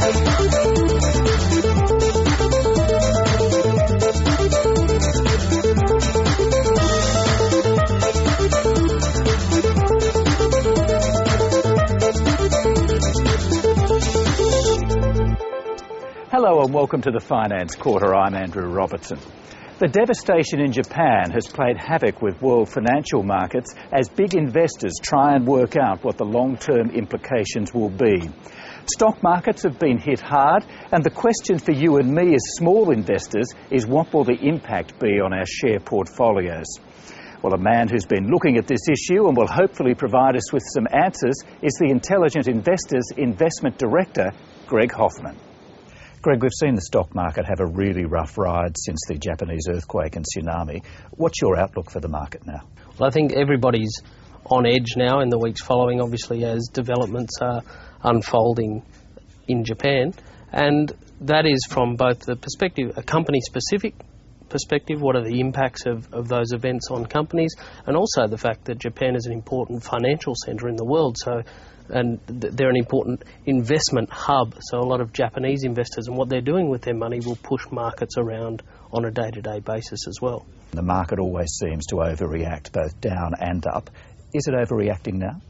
Hello and welcome to the Finance Quarter. I'm Andrew Robertson. The devastation in Japan has played havoc with world financial markets as big investors try and work out what the long-term implications will be. Stock markets have been hit hard, and the question for you and me as small investors is what will the impact be on our share portfolios? Well, a man who's been looking at this issue and will hopefully provide us with some answers is the Intelligent Investors Investment Director, Greg Hoffman. Greg, we've seen the stock market have a really rough ride since the Japanese earthquake and tsunami. What's your outlook for the market now? Well, I think everybody's on edge now in the weeks following, obviously, as developments are unfolding in Japan. And that is from both the perspective, a company-specific perspective, what are the impacts of those events on companies, and also the fact that Japan is an important financial centre in the world. And they're an important investment hub, so a lot of Japanese investors and what they're doing with their money will push markets around on a day-to-day basis as well. The market always seems to overreact, both down and up. Is it overreacting now?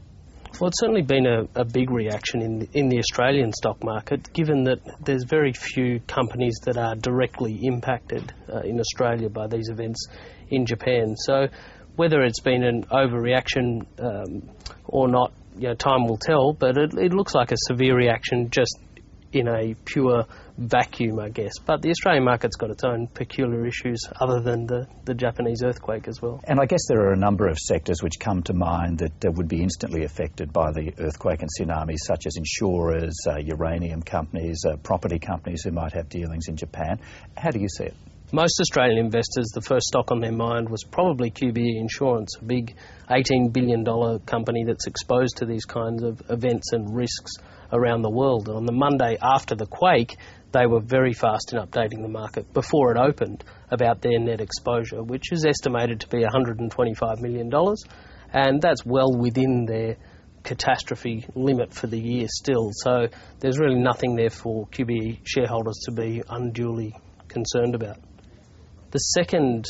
Well, it's certainly been a big reaction in the Australian stock market, given that there's very few companies that are directly impacted in Australia by these events in Japan. So whether it's been an overreaction or not, time will tell, but it looks like a severe reaction just in a pure vacuum, I guess. But the Australian market's got its own peculiar issues other than the Japanese earthquake as well. And I guess there are a number of sectors which come to mind that would be instantly affected by the earthquake and tsunami, such as insurers, uranium companies, property companies who might have dealings in Japan. How do you see it? Most Australian investors, the first stock on their mind was probably QBE Insurance, a big $18 billion company that's exposed to these kinds of events and risks around the world. On the Monday after the quake, they were very fast in updating the market before it opened about their net exposure, which is estimated to be $125 million, and that's well within their catastrophe limit for the year still. So there's really nothing there for QBE shareholders to be unduly concerned about. The second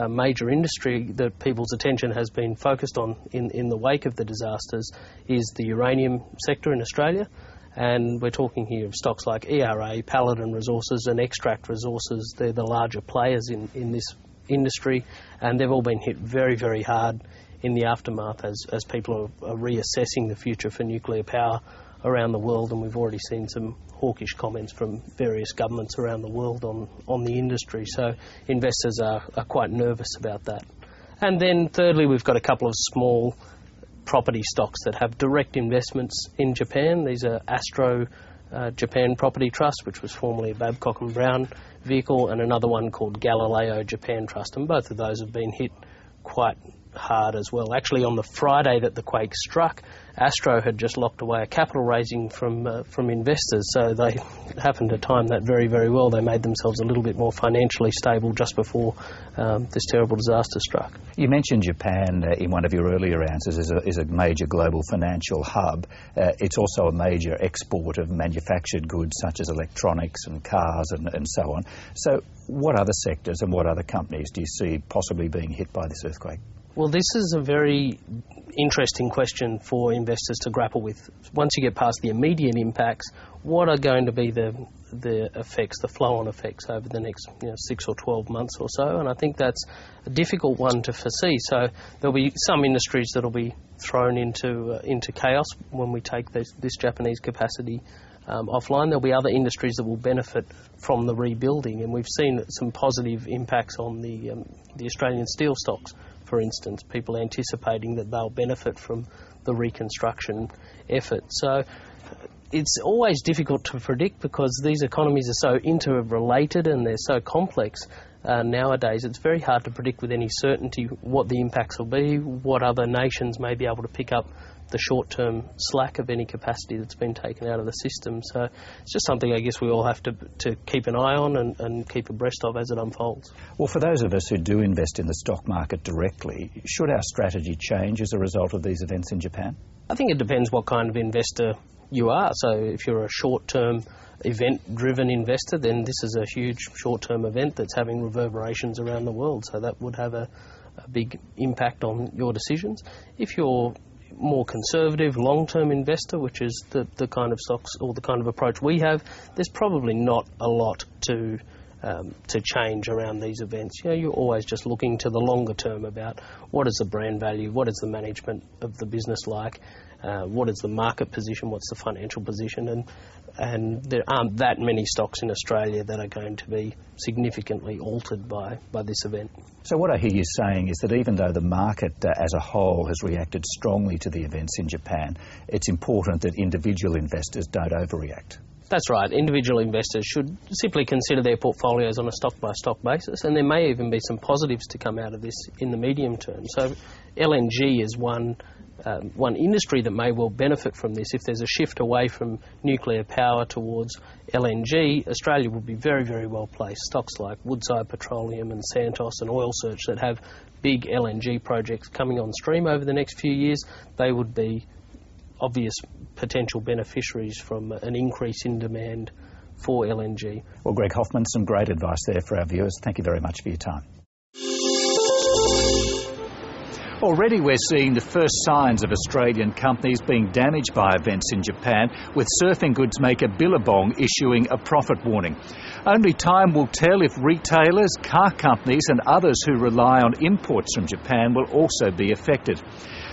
major industry that people's attention has been focused on in the wake of the disasters is the uranium sector in Australia. And we're talking here of stocks like ERA, Paladin Resources and Extract Resources. They're the larger players in this industry, and they've all been hit very, very hard in the aftermath as people are reassessing the future for nuclear power around the world, and we've already seen some hawkish comments from various governments around the world on the industry. So investors are quite nervous about that. And then thirdly, we've got a couple of small property stocks that have direct investments in Japan. These are Astro Japan Property Trust, which was formerly a Babcock & Brown vehicle, and another one called Galileo Japan Trust, and both of those have been hit quite hard as well. Actually, on the Friday that the quake struck, Astro had just locked away a capital raising from investors, so they happened to time that very, very well. They made themselves a little bit more financially stable just before this terrible disaster struck. You mentioned Japan in one of your earlier answers as a major global financial hub. It's also a major export of manufactured goods such as electronics and cars and so on. So what other sectors and what other companies do you see possibly being hit by this earthquake? Well, this is a very interesting question for investors to grapple with. Once you get past the immediate impacts, what are going to be the effects, the flow-on effects over the next 6 or 12 months or so? And I think that's a difficult one to foresee. So there'll be some industries that'll be thrown into chaos when we take this Japanese capacity offline. There'll be other industries that will benefit from the rebuilding, and we've seen some positive impacts on the Australian steel stocks. For instance, people anticipating that they'll benefit from the reconstruction effort. So it's always difficult to predict because these economies are so interrelated and they're so complex nowadays. It's very hard to predict with any certainty what the impacts will be, what other nations may be able to pick up the short-term slack of any capacity that's been taken out of the system. So it's just something I guess we all have to keep an eye on and keep abreast of as it unfolds. Well, for those of us who do invest in the stock market directly, should our strategy change as a result of these events in Japan? I think it depends what kind of investor you are. So if you're a short-term event-driven investor, then this is a huge short-term event that's having reverberations around the world, so that would have a big impact on your decisions. If you're more conservative, long-term investor, which is the kind of stocks or the kind of approach we have, there's probably not a lot to change around these events. You know, you're always just looking to the longer term about what is the brand value, what is the management of the business like, what is the market position, what's the financial position, and there aren't that many stocks in Australia that are going to be significantly altered by this event. So what I hear you saying is that even though the market as a whole has reacted strongly to the events in Japan, it's important that individual investors don't overreact. That's right. Individual investors should simply consider their portfolios on a stock-by-stock basis, and there may even be some positives to come out of this in the medium term. So LNG is one industry that may well benefit from this. If there's a shift away from nuclear power towards LNG, Australia would be very, very well placed. Stocks like Woodside Petroleum and Santos and Oil Search that have big LNG projects coming on stream over the next few years, they would be obvious potential beneficiaries from an increase in demand for LNG. Well, Greg Hoffman, some great advice there for our viewers. Thank you very much for your time. Already we're seeing the first signs of Australian companies being damaged by events in Japan, with surfing goods maker Billabong issuing a profit warning. Only time will tell if retailers, car companies and others who rely on imports from Japan will also be affected.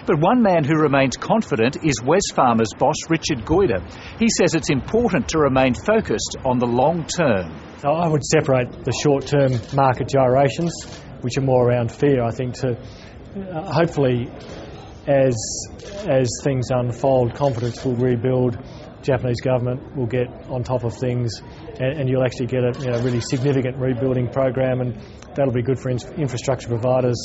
But one man who remains confident is Wesfarmers boss Richard Goyder. He says it's important to remain focused on the long term. So I would separate the short-term market gyrations, which are more around fear, I think, to hopefully as things unfold, confidence will rebuild, Japanese government will get on top of things, and you'll actually get a really significant rebuilding program, and that'll be good for infrastructure providers,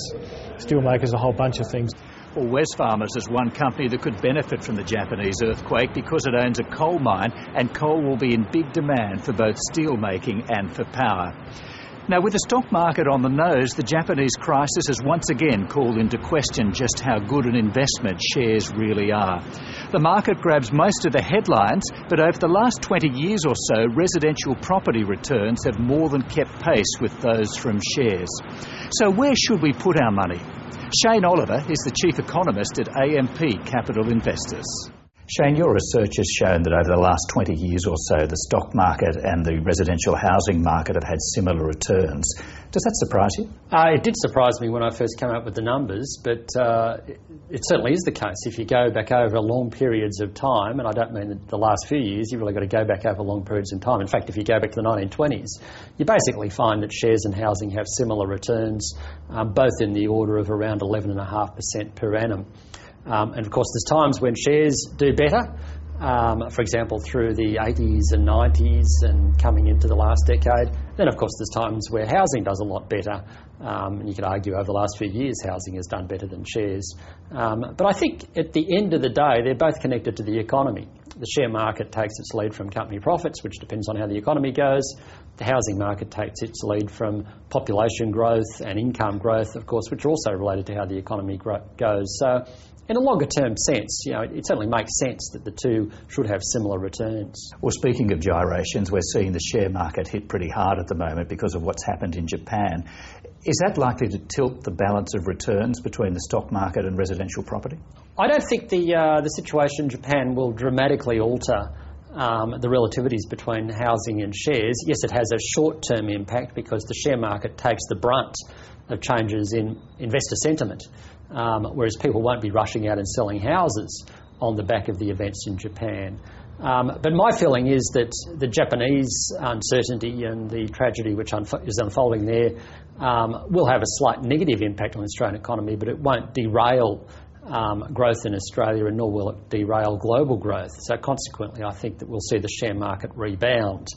steelmakers, a whole bunch of things. Well, Wesfarmers is one company that could benefit from the Japanese earthquake because it owns a coal mine, and coal will be in big demand for both steel making and for power. Now, with the stock market on the nose, the Japanese crisis has once again called into question just how good an investment shares really are. The market grabs most of the headlines, but over the last 20 years or so, residential property returns have more than kept pace with those from shares. So where should we put our money? Shane Oliver is the chief economist at AMP Capital Investors. Shane, your research has shown that over the last 20 years or so, the stock market and the residential housing market have had similar returns. Does that surprise you? It did surprise me when I first came up with the numbers, but it certainly is the case. If you go back over long periods of time, and I don't mean the last few years, you've really got to go back over long periods of time. In fact, if you go back to the 1920s, you basically find that shares and housing have similar returns, both in the order of around 11.5% per annum. And of course, there's times when shares do better, for example, through the 80s and 90s and coming into the last decade. Then, of course, there's times where housing does a lot better. And you could argue over the last few years, housing has done better than shares. But I think at the end of the day, they're both connected to the economy. The share market takes its lead from company profits, which depends on how the economy goes. The housing market takes its lead from population growth and income growth, of course, which are also related to how the economy goes. So, in a longer-term sense, it certainly makes sense that the two should have similar returns. Well, speaking of gyrations, we're seeing the share market hit pretty hard at the moment because of what's happened in Japan. Is that likely to tilt the balance of returns between the stock market and residential property? I don't think the situation in Japan will dramatically alter the relativities between housing and shares. Yes, it has a short-term impact because the share market takes the brunt of changes in investor sentiment. Whereas people won't be rushing out and selling houses on the back of the events in Japan. But my feeling is that the Japanese uncertainty and the tragedy which is unfolding there will have a slight negative impact on the Australian economy, but it won't derail growth in Australia, and nor will it derail global growth. So consequently, I think that we'll see the share market rebound.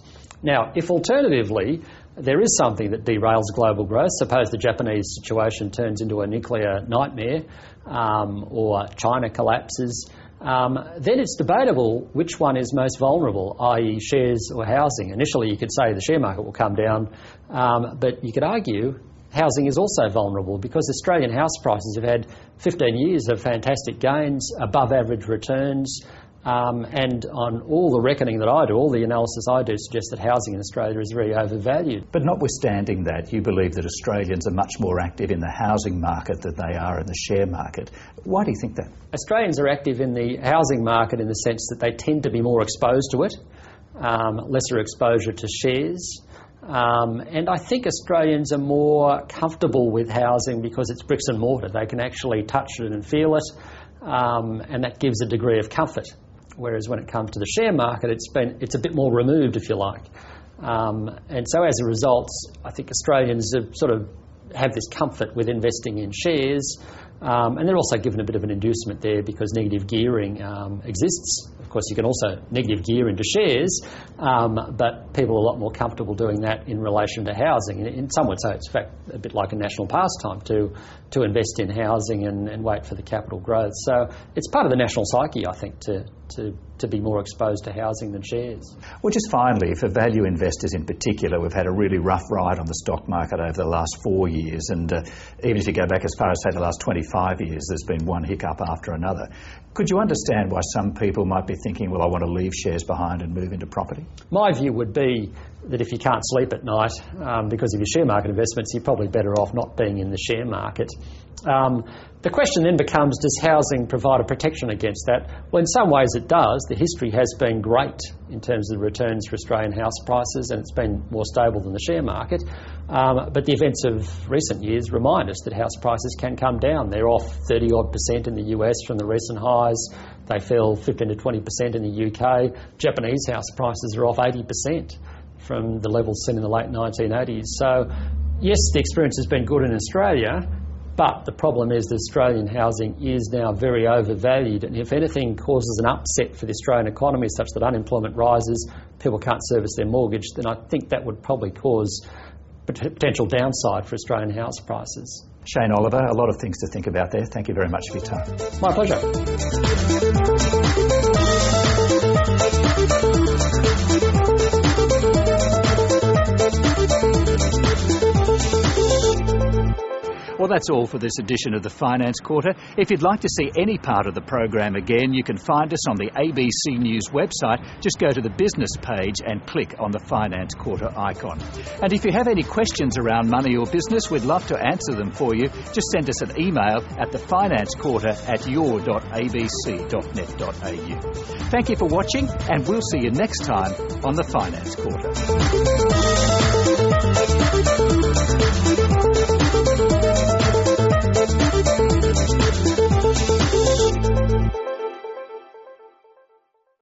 Now, if alternatively there is something that derails global growth, suppose the Japanese situation turns into a nuclear nightmare or China collapses, then it's debatable which one is most vulnerable, i.e. shares or housing. Initially you could say the share market will come down, but you could argue housing is also vulnerable because Australian house prices have had 15 years of fantastic gains, above average returns. And on all the reckoning that I do, all the analysis I do suggests that housing in Australia is very overvalued. But notwithstanding that, you believe that Australians are much more active in the housing market than they are in the share market. Why do you think that? Australians are active in the housing market in the sense that they tend to be more exposed to it, lesser exposure to shares. And I think Australians are more comfortable with housing because it's bricks and mortar. They can actually touch it and feel it, and that gives a degree of comfort. Whereas when it comes to the share market, it's a bit more removed, if you like. And so as a result, I think Australians have this comfort with investing in shares, and they're also given a bit of an inducement there because negative gearing exists. Of course, you can also negative gear into shares, but people are a lot more comfortable doing that in relation to housing. And some would say it's, in fact, a bit like a national pastime to invest in housing and wait for the capital growth. So it's part of the national psyche, I think, to be more exposed to housing than shares. Well, just finally, for value investors in particular, we've had a really rough ride on the stock market over the last 4 years, and even if you go back as far as, say, the last 25 years, there's been one hiccup after another. Could you understand why some people might be thinking, well, I want to leave shares behind and move into property? My view would be that if you can't sleep at night because of your share market investments, you're probably better off not being in the share market. The question then becomes, does housing provide a protection against that? Well, in some ways it does. The history has been great in terms of the returns for Australian house prices, and it's been more stable than the share market. But the events of recent years remind us that house prices can come down. They're off 30-odd% in the US from the recent highs. They fell 15 to 20% in the UK. Japanese house prices are off 80% from the levels seen in the late 1980s. So, yes, the experience has been good in Australia, but the problem is that Australian housing is now very overvalued, and if anything causes an upset for the Australian economy such that unemployment rises, people can't service their mortgage, then I think that would probably cause potential downside for Australian house prices. Shane Oliver, a lot of things to think about there. Thank you very much for your time. My pleasure. Well, that's all for this edition of the Finance Quarter. If you'd like to see any part of the program again, you can find us on the ABC News website. Just go to the business page and click on the Finance Quarter icon. And if you have any questions around money or business, we'd love to answer them for you. Just send us an email at thefinancequarter@your.abc.net.au. Thank you for watching, and we'll see you next time on the Finance Quarter.